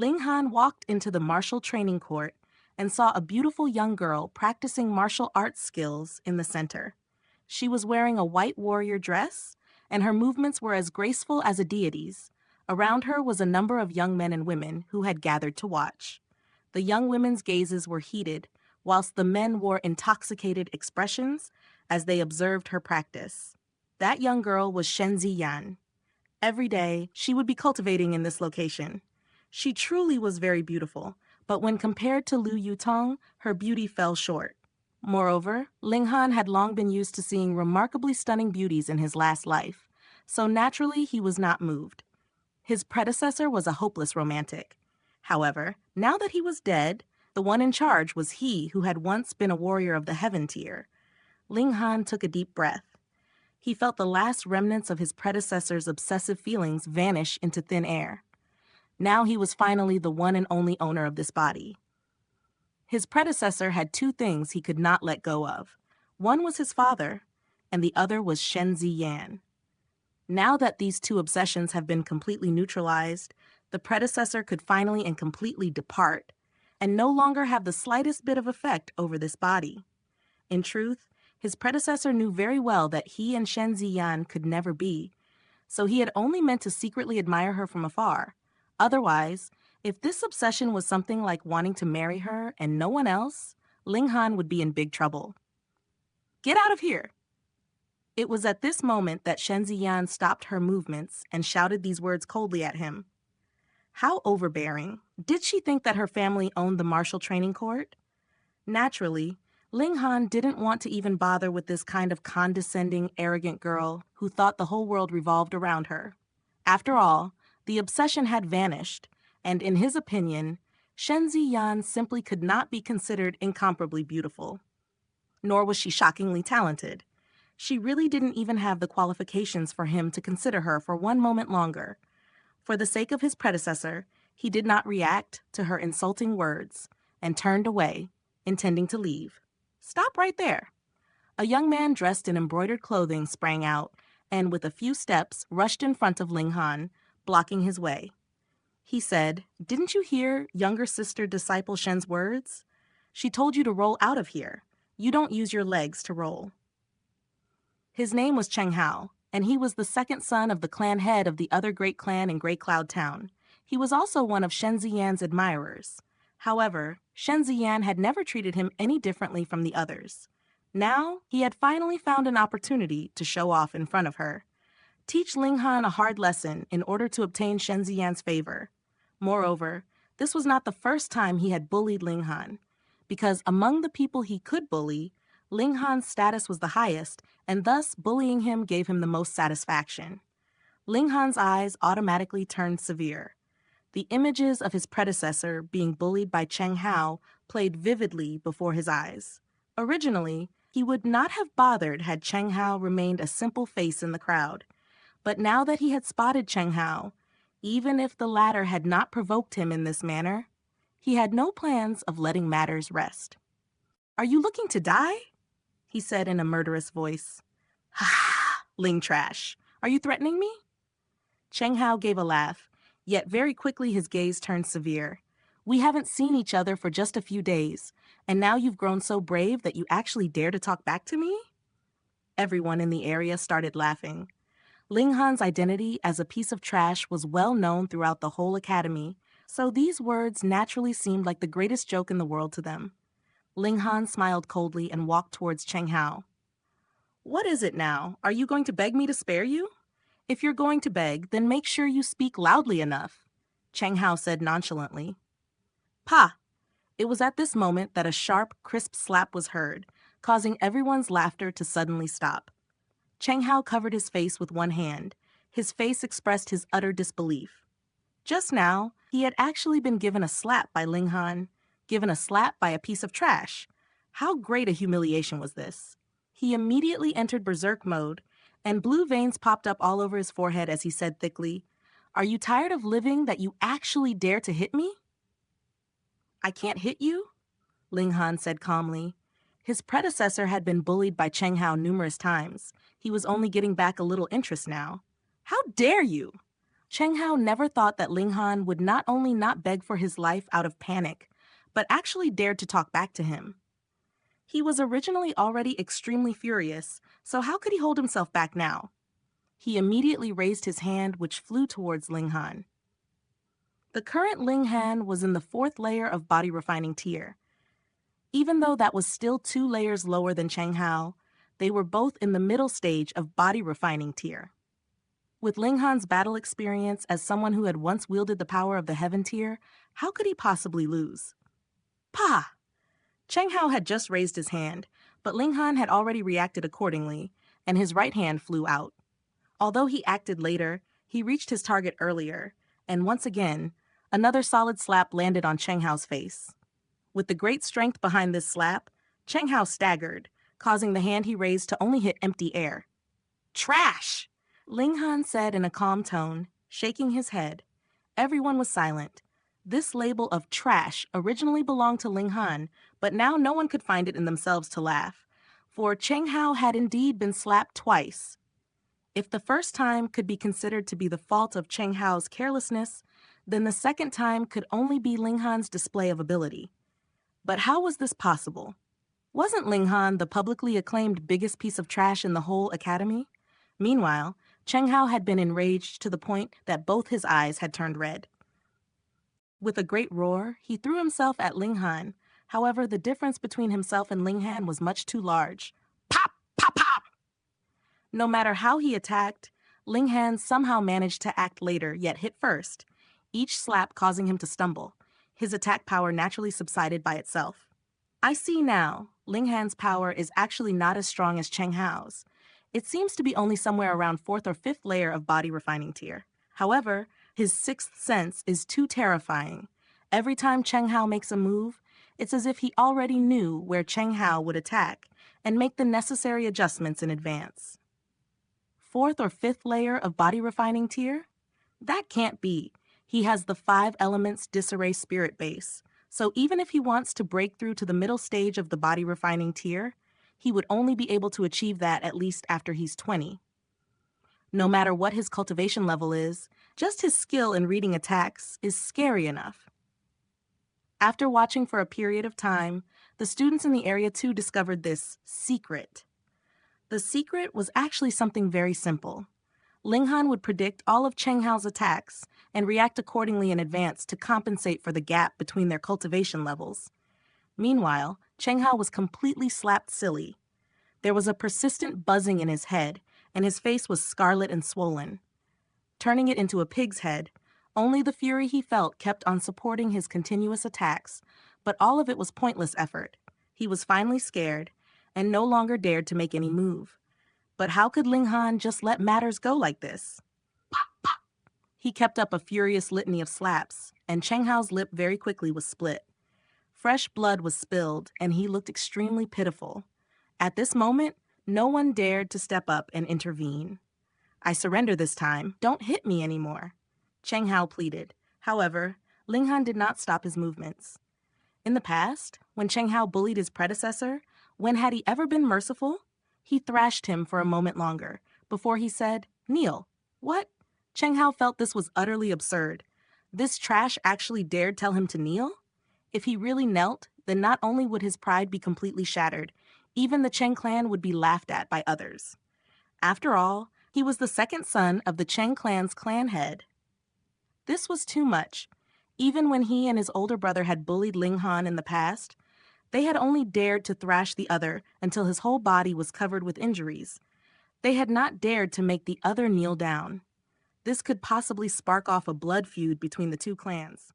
Ling Han walked into the martial training court and saw a beautiful young girl practicing martial arts skills in the center. She was wearing a white warrior dress, and her movements were as graceful as a deity's. Around her was a number of young men and women who had gathered to watch. The young women's gazes were heated, whilst the men wore intoxicated expressions as they observed her practice. That young girl was Shen Ziyan. Every day, she would be cultivating in this location. She truly was very beautiful, but when compared to Lu Yutong, her beauty fell short. Moreover, Ling Han had long been used to seeing remarkably stunning beauties in his last life, so naturally he was not moved. His predecessor was a hopeless romantic. However, now that he was dead, the one in charge was he who had once been a warrior of the heaven tier. Ling Han took a deep breath. He felt the last remnants of his predecessor's obsessive feelings vanish into thin air. Now he was finally the one and only owner of this body. His predecessor had two things he could not let go of. One was his father, and the other was Shen Ziyan. Now that these two obsessions have been completely neutralized, the predecessor could finally and completely depart, and no longer have the slightest bit of effect over this body. In truth, his predecessor knew very well that he and Shen Ziyan could never be, so he had only meant to secretly admire her from afar. Otherwise, if this obsession was something like wanting to marry her and no one else, Ling Han would be in big trouble. "Get out of here!" It was at this moment that Shen Ziyan stopped her movements and shouted these words coldly at him. How overbearing. Did she think that her family owned the martial training court? Naturally, Ling Han didn't want to even bother with this kind of condescending, arrogant girl who thought the whole world revolved around her. After all, the obsession had vanished, and in his opinion, Shen Ziyan simply could not be considered incomparably beautiful. Nor was she shockingly talented. She really didn't even have the qualifications for him to consider her for one moment longer. For the sake of his predecessor, he did not react to her insulting words and turned away, intending to leave. "Stop right there." A young man dressed in embroidered clothing sprang out and, with a few steps, rushed in front of Ling Han, blocking his way. He said, "Didn't you hear younger sister disciple Shen's words? She told you to roll out of here. You don't use your legs to roll." His name was Cheng Hao, and he was the second son of the clan head of the other great clan in Grey Cloud Town. He was also one of Shen Ziyan's admirers. However, Shen Ziyan had never treated him any differently from the others. Now, he had finally found an opportunity to show off in front of her. Teach Ling Han a hard lesson in order to obtain Shen Ziyan's favor. Moreover, this was not the first time he had bullied Ling Han, because among the people he could bully, Ling Han's status was the highest, and thus bullying him gave him the most satisfaction. Ling Han's eyes automatically turned severe. The images of his predecessor being bullied by Cheng Hao played vividly before his eyes. Originally, he would not have bothered had Cheng Hao remained a simple face in the crowd. But now that he had spotted Cheng Hao, even if the latter had not provoked him in this manner, he had no plans of letting matters rest. "Are you looking to die?" he said in a murderous voice. "Ha! Ling Trash, are you threatening me?" Cheng Hao gave a laugh, yet very quickly his gaze turned severe. "We haven't seen each other for just a few days, and now you've grown so brave that you actually dare to talk back to me?" Everyone in the area started laughing. Ling Han's identity as a piece of trash was well known throughout the whole academy, so these words naturally seemed like the greatest joke in the world to them. Ling Han smiled coldly and walked towards Cheng Hao. "What is it now? Are you going to beg me to spare you? If you're going to beg, then make sure you speak loudly enough," Cheng Hao said nonchalantly. "Pa!" It was at this moment that a sharp, crisp slap was heard, causing everyone's laughter to suddenly stop. Cheng Hao covered his face with one hand. His face expressed his utter disbelief. Just now, he had actually been given a slap by Ling Han, given a slap by a piece of trash. How great a humiliation was this? He immediately entered berserk mode, and blue veins popped up all over his forehead as he said thickly, "Are you tired of living that you actually dare to hit me?" "I can't hit you," Ling Han said calmly. His predecessor had been bullied by Cheng Hao numerous times. He was only getting back a little interest now. "How dare you?" Cheng Hao never thought that Ling Han would not only not beg for his life out of panic, but actually dared to talk back to him. He was originally already extremely furious, so how could he hold himself back now? He immediately raised his hand, which flew towards Ling Han. The current Ling Han was in the 4th layer of body refining tier. Even though that was still 2 layers lower than Cheng Hao, they were both in the middle stage of body refining tier. With Ling Han's battle experience as someone who had once wielded the power of the heaven tier, how could he possibly lose? Pah! Cheng Hao had just raised his hand, but Ling Han had already reacted accordingly, and his right hand flew out. Although he acted later, he reached his target earlier, and once again, another solid slap landed on Cheng Hao's face. With the great strength behind this slap, Cheng Hao staggered, causing the hand he raised to only hit empty air. Trash! Ling Han said in a calm tone, shaking his head. Everyone was silent. This label of trash originally belonged to Ling Han, but now no one could find it in themselves to laugh, for Cheng Hao had indeed been slapped twice. If the first time could be considered to be the fault of Cheng Hao's carelessness, then the second time could only be Ling Han's display of ability. But how was this possible? Wasn't Ling Han the publicly acclaimed biggest piece of trash in the whole academy? Meanwhile, Cheng Hao had been enraged to the point that both his eyes had turned red. With a great roar, he threw himself at Ling Han. However, the difference between himself and Ling Han was much too large. Pop! Pop! Pop! No matter how he attacked, Ling Han somehow managed to act later, yet hit first, each slap causing him to stumble. His attack power naturally subsided by itself. I see now, Ling Han's power is actually not as strong as Cheng Hao's. It seems to be only somewhere around 4th or 5th layer of body refining tier. However, his 6th sense is too terrifying. Every time Cheng Hao makes a move, it's as if he already knew where Cheng Hao would attack and make the necessary adjustments in advance. 4th or 5th layer of body refining tier? That can't be. He has the 5 elements disarray spirit base, so even if he wants to break through to the middle stage of the body refining tier, he would only be able to achieve that at least after he's 20. No matter what his cultivation level is, just his skill in reading attacks is scary enough. After watching for a period of time, the students in the Area 2 discovered this secret. The secret was actually something very simple. Ling Han would predict all of Cheng Hao's attacks and react accordingly in advance to compensate for the gap between their cultivation levels. Meanwhile, Cheng Hao was completely slapped silly. There was a persistent buzzing in his head, and his face was scarlet and swollen. Turning it into a pig's head, only the fury he felt kept on supporting his continuous attacks, but all of it was pointless effort. He was finally scared, and no longer dared to make any move. But how could Ling Han just let matters go like this? Pop, pop. He kept up a furious litany of slaps, and Cheng Hao's lip very quickly was split. Fresh blood was spilled, and he looked extremely pitiful. At this moment, no one dared to step up and intervene. I surrender this time. Don't hit me anymore, Cheng Hao pleaded. However, Ling Han did not stop his movements. In the past, when Cheng Hao bullied his predecessor, when had he ever been merciful? He thrashed him for a moment longer, before he said, "Kneel." What? Cheng Hao felt this was utterly absurd. This trash actually dared tell him to kneel? If he really knelt, then not only would his pride be completely shattered, even the Cheng clan would be laughed at by others. After all, he was the second son of the Cheng clan's clan head. This was too much. Even when he and his older brother had bullied Ling Han in the past, they had only dared to thrash the other until his whole body was covered with injuries. They had not dared to make the other kneel down. This could possibly spark off a blood feud between the two clans.